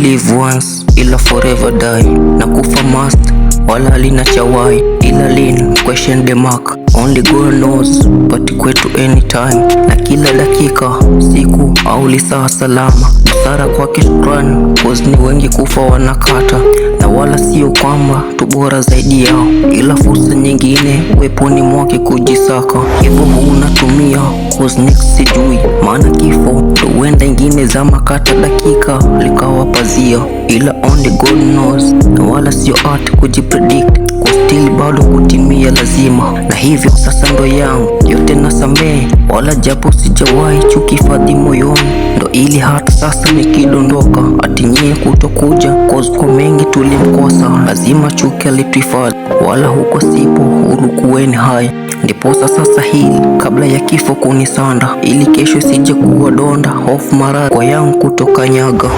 live once ila forever die, na kufa must wala lina chawai, ila lin question the mark, only God knows, but kwetu anytime, na kila dakika, siku au lisaa salama. Busara kwake shukrani, cause ni wengi kufa wanakata, na wala sio kwamba tu bora zaidi yao, ila fursa nyingine weponi mwake kujisaka. Hivyo unatumia cause next sijui, maana kifo huenda ingine za makata dakika likawa pazia, ila only God knows, na wala sio art kujipredict, still bado kutimia lazima. Na hivyo sasa ndo yangu yote nasamehe, wala japo sijawahi chuki fadhi moyoni, ndo ili hata sasa nikidondoka atinyie kutokuja, cause kwa mengi tulimkosa, lazima chuki alituhifadhi, wala huko sipo huru kuweni hai. Ndiposa sasa hili kabla ya kifo kunisanda, ili kesho sije kuwa donda hofu mara kwa yangu kutoka nyaga.